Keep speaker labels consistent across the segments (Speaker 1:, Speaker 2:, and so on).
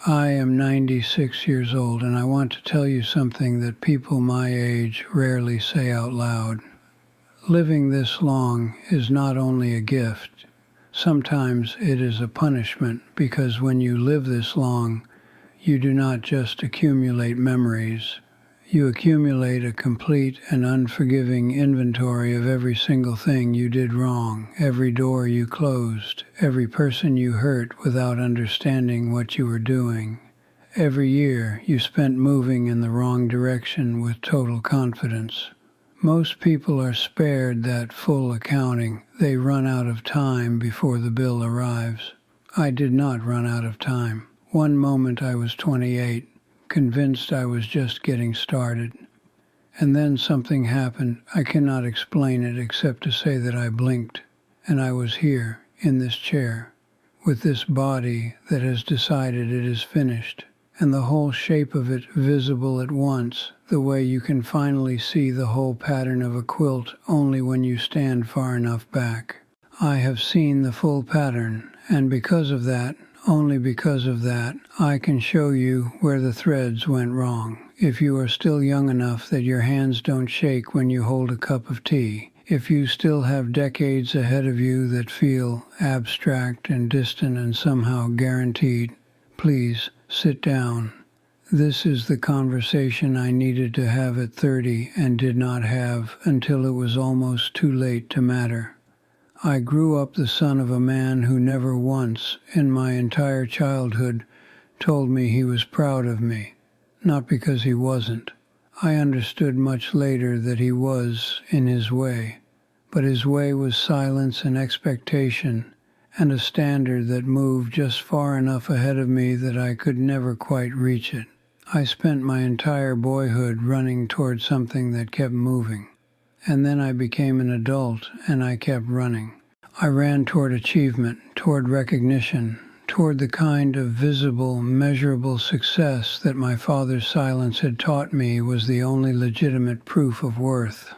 Speaker 1: I am 96 years old, and I want to tell you something that people my age rarely say out loud. Living this long is not only a gift. Sometimes it is a punishment, because when you live this long, you do not just accumulate memories. You accumulate a complete and unforgiving inventory of every single thing you did wrong, every door you closed, every person you hurt without understanding what you were doing. Every year you spent moving in the wrong direction with total confidence. Most people are spared that full accounting. They run out of time before the bill arrives. I did not run out of time. One moment I was 28. Convinced I was just getting started. And then something happened. I cannot explain it except to say that I blinked, and I was here, in this chair, with this body that has decided it is finished, and the whole shape of it visible at once, the way you can finally see the whole pattern of a quilt only when you stand far enough back. I have seen the full pattern, and because of that, only because of that, I can show you where the threads went wrong. If you are still young enough that your hands don't shake when you hold a cup of tea, if you still have decades ahead of you that feel abstract and distant and somehow guaranteed, please sit down. This is the conversation I needed to have at 30 and did not have until it was almost too late to matter. I grew up the son of a man who never once, in my entire childhood, told me he was proud of me. Not because he wasn't. I understood much later that he was, in his way. But his way was silence and expectation, and a standard that moved just far enough ahead of me that I could never quite reach it. I spent my entire boyhood running toward something that kept moving. And then I became an adult, and I kept running. I ran toward achievement, toward recognition, toward the kind of visible, measurable success that my father's silence had taught me was the only legitimate proof of worth.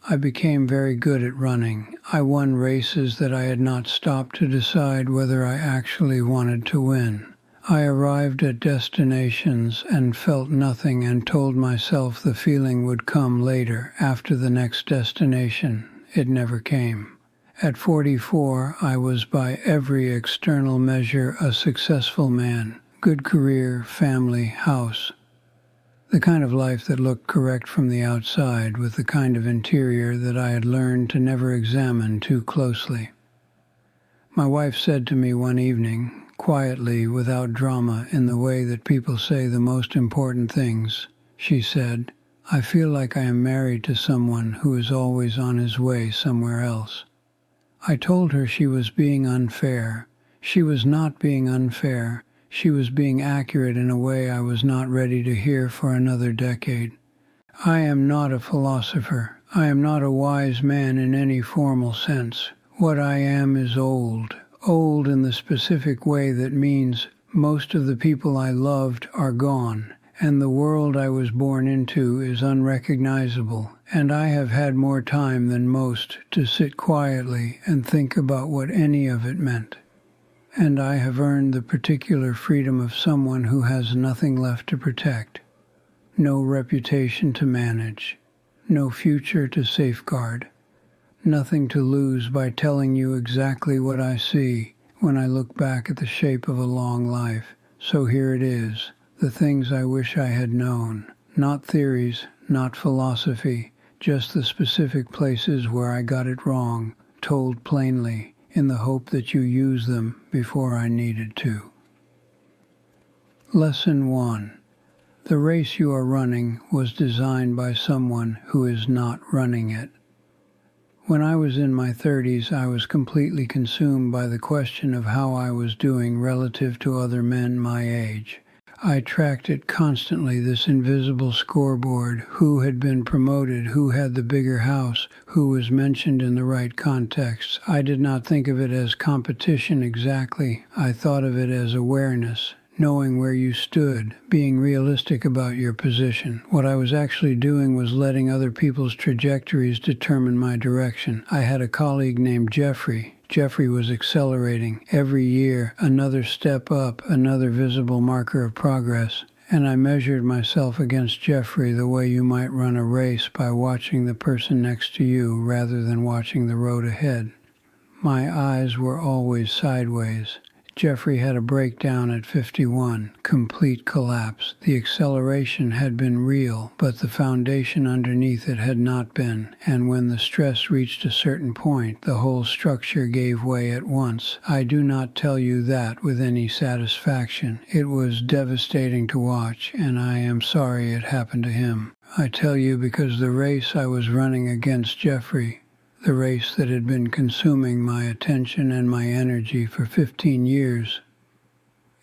Speaker 1: I became very good at running. I won races that I had not stopped to decide whether I actually wanted to win. I arrived at destinations and felt nothing and told myself the feeling would come later, after the next destination. It never came. At 44, I was by every external measure a successful man. Good career, family, house. The kind of life that looked correct from the outside, with the kind of interior that I had learned to never examine too closely. My wife said to me one evening, quietly, without drama, in the way that people say the most important things, she said, "I feel like I am married to someone who is always on his way somewhere else." I told her she was being unfair. She was not being unfair. She was being accurate in a way I was not ready to hear for another decade. I am not a philosopher. I am not a wise man in any formal sense. What I am is old. Old in the specific way that means most of the people I loved are gone, and the world I was born into is unrecognizable, and I have had more time than most to sit quietly and think about what any of it meant. And I have earned the particular freedom of someone who has nothing left to protect, no reputation to manage, no future to safeguard. Nothing to lose by telling you exactly what I see when I look back at the shape of a long life. So here it is, the things I wish I had known. Not theories, not philosophy, just the specific places where I got it wrong, told plainly, in the hope that you use them before I needed to. Lesson 1. The race you are running was designed by someone who is not running it. When I was in my 30s, I was completely consumed by the question of how I was doing relative to other men my age. I tracked it constantly, this invisible scoreboard, who had been promoted, who had the bigger house, who was mentioned in the right context. I did not think of it as competition exactly. I thought of it as awareness, knowing where you stood, being realistic about your position. What I was actually doing was letting other people's trajectories determine my direction. I had a colleague named Jeffrey. Jeffrey was accelerating. Every year, another step up, another visible marker of progress. And I measured myself against Jeffrey the way you might run a race by watching the person next to you rather than watching the road ahead. My eyes were always sideways. Jeffrey had a breakdown at 51, complete collapse. The acceleration had been real, but the foundation underneath it had not been, and when the stress reached a certain point, the whole structure gave way at once. I do not tell you that with any satisfaction. It was devastating to watch, and I am sorry it happened to him. I tell you because the race I was running against Jeffrey, the race that had been consuming my attention and my energy for 15 years.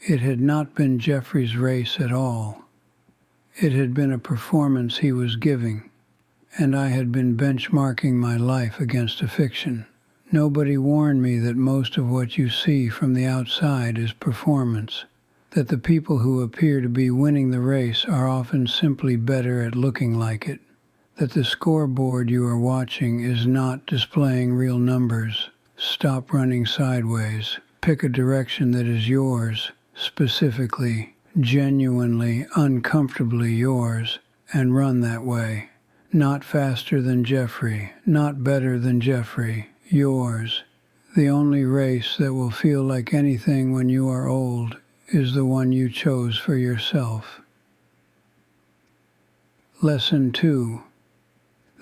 Speaker 1: It had not been Jeffrey's race at all. It had been a performance he was giving, and I had been benchmarking my life against a fiction. Nobody warned me that most of what you see from the outside is performance, that the people who appear to be winning the race are often simply better at looking like it, that the scoreboard you are watching is not displaying real numbers. Stop running sideways. Pick a direction that is yours, specifically, genuinely, uncomfortably yours, and run that way. Not faster than Jeffrey, not better than Jeffrey, yours. The only race that will feel like anything when you are old is the one you chose for yourself. Lesson 2.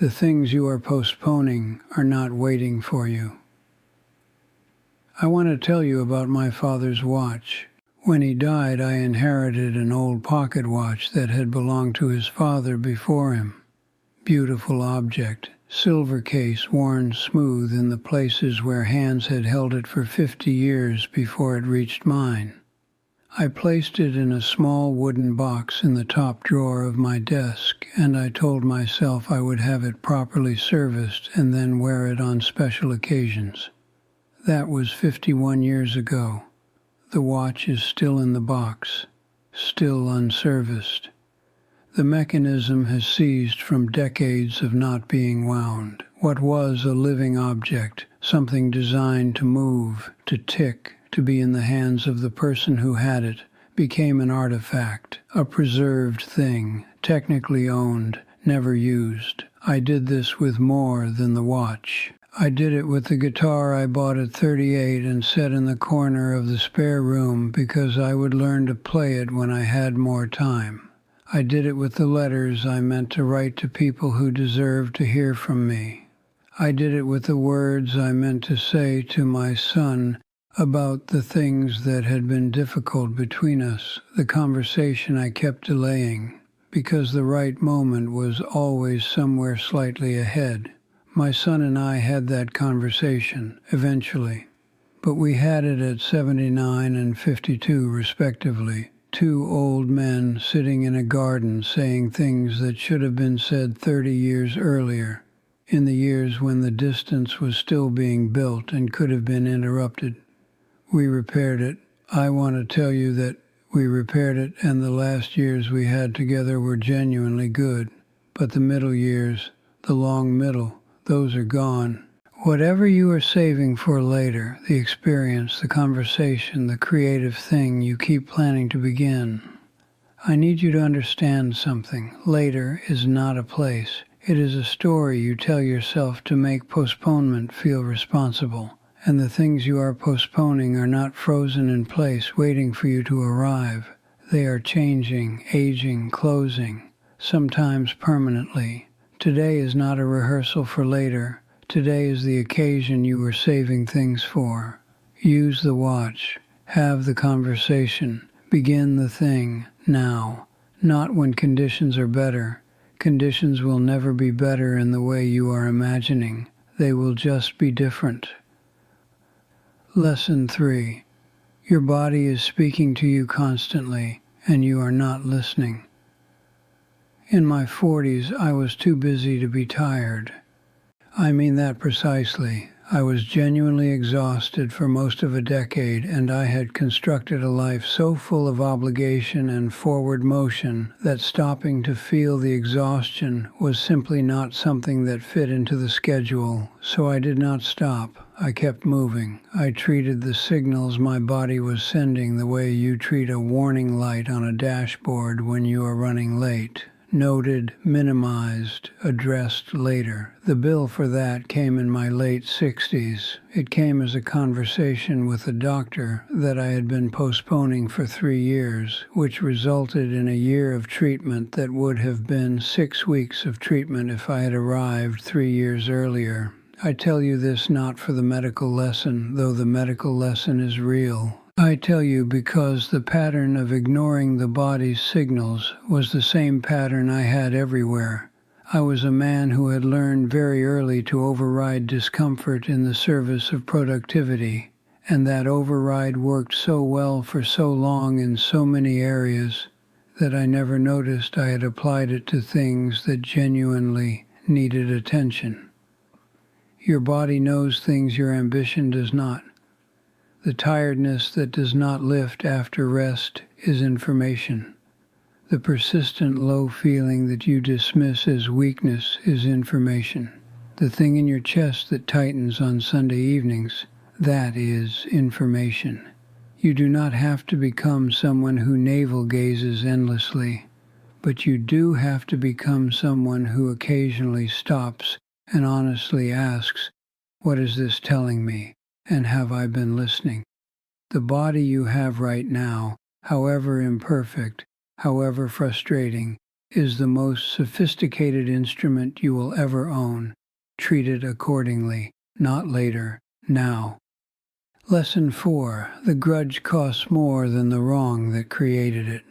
Speaker 1: The things you are postponing are not waiting for you. I want to tell you about my father's watch. When he died, I inherited an old pocket watch that had belonged to his father before him. Beautiful object, silver case worn smooth in the places where hands had held it for 50 years before it reached mine. I placed it in a small wooden box in the top drawer of my desk, and I told myself I would have it properly serviced and then wear it on special occasions. That was 51 years ago. The watch is still in the box, still unserviced. The mechanism has seized from decades of not being wound. What was a living object, something designed to move, to tick, to be in the hands of the person who had it, became an artifact, a preserved thing, technically owned, never used. I did this with more than the watch. I did it with the guitar I bought at 38 and set in the corner of the spare room because I would learn to play it when I had more time. I did it with the letters I meant to write to people who deserved to hear from me. I did it with the words I meant to say to my son about the things that had been difficult between us, the conversation I kept delaying, because the right moment was always somewhere slightly ahead. My son and I had that conversation, eventually, but we had it at 79 and 52 respectively, two old men sitting in a garden saying things that should have been said 30 years earlier, in the years when the distance was still being built and could have been interrupted. We repaired it. I want to tell you that we repaired it, and the last years we had together were genuinely good. But the middle years, the long middle, those are gone. Whatever you are saving for later, the experience, the conversation, the creative thing you keep planning to begin, I need you to understand something. Later is not a place. It is a story you tell yourself to make postponement feel responsible. And the things you are postponing are not frozen in place waiting for you to arrive. They are changing, aging, closing, sometimes permanently. Today is not a rehearsal for later. Today is the occasion you were saving things for. Use the watch. Have the conversation. Begin the thing now. Not when conditions are better. Conditions will never be better in the way you are imagining. They will just be different. Lesson 3. Your body is speaking to you constantly, and you are not listening. In my 40s, I was too busy to be tired. I mean that precisely. I was genuinely exhausted for most of a decade, and I had constructed a life so full of obligation and forward motion that stopping to feel the exhaustion was simply not something that fit into the schedule, so I did not stop. I kept moving. I treated the signals my body was sending the way you treat a warning light on a dashboard when you are running late. Noted, minimized, addressed later. The bill for that came in my late 60s. It came as a conversation with a doctor that I had been postponing for 3 years, which resulted in a year of treatment that would have been 6 weeks of treatment if I had arrived 3 years earlier. I tell you this not for the medical lesson, though the medical lesson is real. I tell you because the pattern of ignoring the body's signals was the same pattern I had everywhere. I was a man who had learned very early to override discomfort in the service of productivity, and that override worked so well for so long in so many areas that I never noticed I had applied it to things that genuinely needed attention. Your body knows things your ambition does not. The tiredness that does not lift after rest is information. The persistent low feeling that you dismiss as weakness is information. The thing in your chest that tightens on Sunday evenings, that is information. You do not have to become someone who navel-gazes endlessly, but you do have to become someone who occasionally stops and honestly asks, "What is this telling me? And have I been listening?" The body you have right now, however imperfect, however frustrating, is the most sophisticated instrument you will ever own. Treat it accordingly, not later, now. Lesson 4. The grudge costs more than the wrong that created it.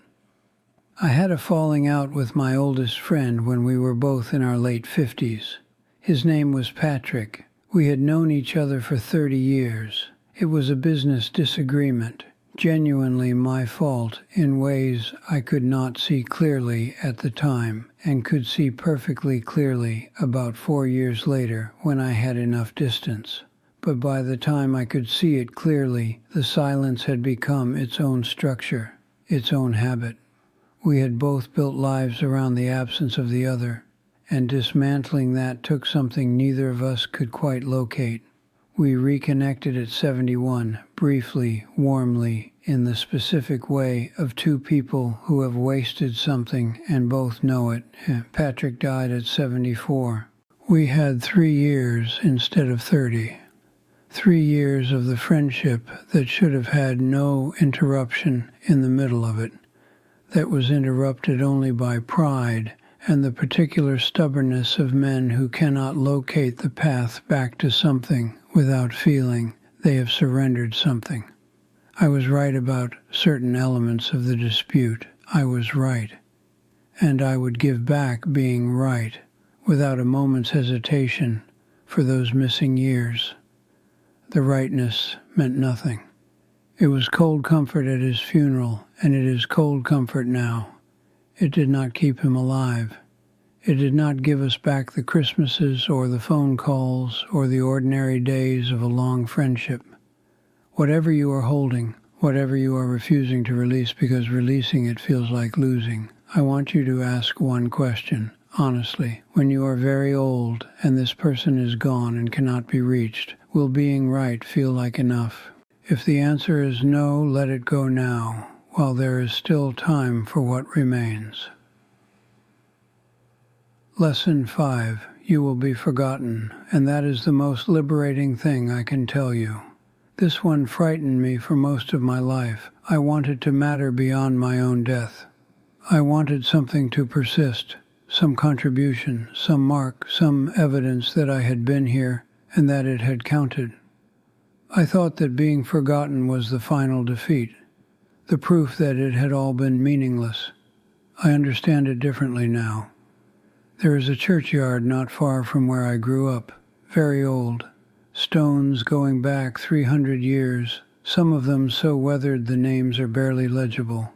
Speaker 1: I had a falling out with my oldest friend when we were both in our late 50s. His name was Patrick. We had known each other for 30 years. It was a business disagreement, genuinely my fault in ways I could not see clearly at the time and could see perfectly clearly about 4 years later when I had enough distance. But by the time I could see it clearly, the silence had become its own structure, its own habit. We had both built lives around the absence of the other, and dismantling that took something neither of us could quite locate. We reconnected at 71, briefly, warmly, in the specific way of two people who have wasted something and both know it. Patrick died at 74. We had 3 years instead of 30. 3 years of the friendship that should have had no interruption in the middle of it, that was interrupted only by pride and the particular stubbornness of men who cannot locate the path back to something without feeling they have surrendered something. I was right about certain elements of the dispute. I was right. And I would give back being right, without a moment's hesitation, for those missing years. The rightness meant nothing. It was cold comfort at his funeral, and it is cold comfort now. It did not keep him alive. It did not give us back the Christmases or the phone calls or the ordinary days of a long friendship. Whatever you are holding, whatever you are refusing to release because releasing it feels like losing, I want you to ask one question, honestly. When you are very old and this person is gone and cannot be reached, will being right feel like enough? If the answer is no, let it go now, while there is still time for what remains. Lesson 5. You will be forgotten, and that is the most liberating thing I can tell you. This one frightened me for most of my life. I wanted to matter beyond my own death. I wanted something to persist, some contribution, some mark, some evidence that I had been here and that it had counted. I thought that being forgotten was the final defeat, the proof that it had all been meaningless. I understand it differently now. There is a churchyard not far from where I grew up, very old, stones going back 300 years, some of them so weathered the names are barely legible.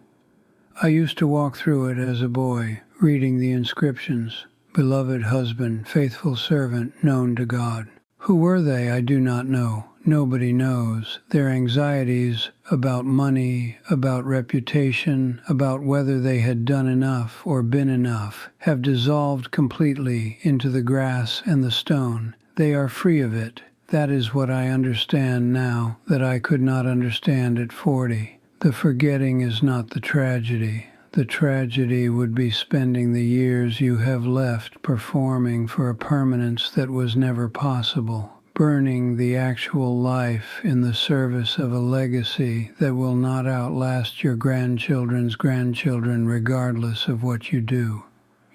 Speaker 1: I used to walk through it as a boy, reading the inscriptions, "Beloved husband, faithful servant, known to God." Who were they? I do not know. Nobody knows. Their anxieties about money, about reputation, about whether they had done enough or been enough, have dissolved completely into the grass and the stone. They are free of it. That is what I understand now that I could not understand at 40. The forgetting is not the tragedy. The tragedy would be spending the years you have left performing for a permanence that was never possible, burning the actual life in the service of a legacy that will not outlast your grandchildren's grandchildren regardless of what you do.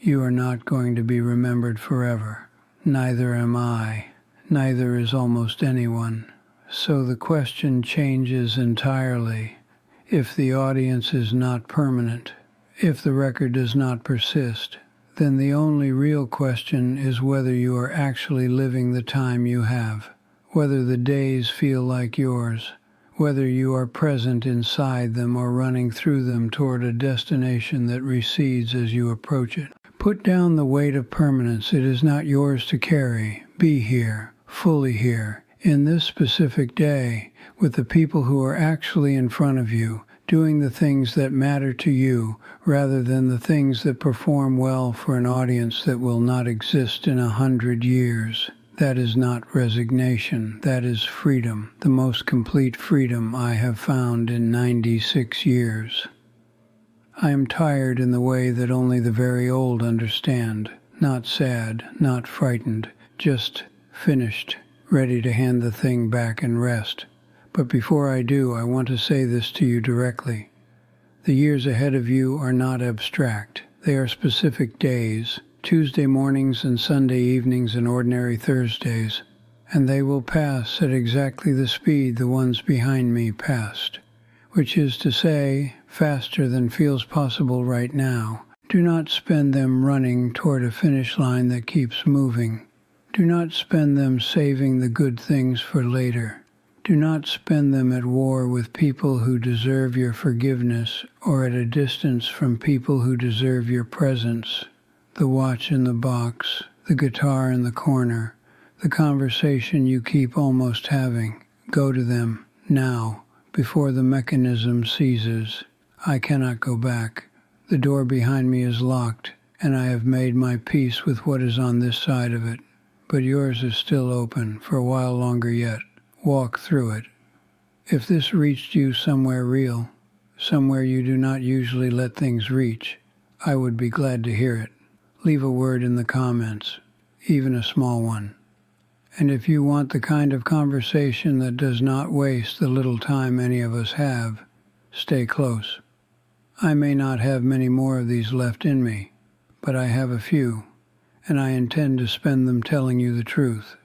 Speaker 1: You are not going to be remembered forever. Neither am I. Neither is almost anyone. So the question changes entirely. If the audience is not permanent, if the record does not persist, then the only real question is whether you are actually living the time you have, whether the days feel like yours, whether you are present inside them or running through them toward a destination that recedes as you approach it. Put down the weight of permanence. It is not yours to carry. Be here, fully here, in this specific day, with the people who are actually in front of you, doing the things that matter to you, rather than the things that perform well for an audience that will not exist in 100 years. That is not resignation. That is freedom, the most complete freedom I have found in 96 years. I am tired in the way that only the very old understand, not sad, not frightened, just finished, ready to hand the thing back and rest. But before I do, I want to say this to you directly. The years ahead of you are not abstract. They are specific days, Tuesday mornings and Sunday evenings and ordinary Thursdays, and they will pass at exactly the speed the ones behind me passed, which is to say, faster than feels possible right now. Do not spend them running toward a finish line that keeps moving. Do not spend them saving the good things for later. Do not spend them at war with people who deserve your forgiveness or at a distance from people who deserve your presence. The watch in the box, the guitar in the corner, the conversation you keep almost having. Go to them now, before the mechanism seizes. I cannot go back. The door behind me is locked, and I have made my peace with what is on this side of it. But yours is still open for a while longer yet. Walk through it. If this reached you somewhere real, somewhere you do not usually let things reach, I would be glad to hear it. Leave a word in the comments, even a small one. And if you want the kind of conversation that does not waste the little time any of us have, stay close. I may not have many more of these left in me, but I have a few, and I intend to spend them telling you the truth.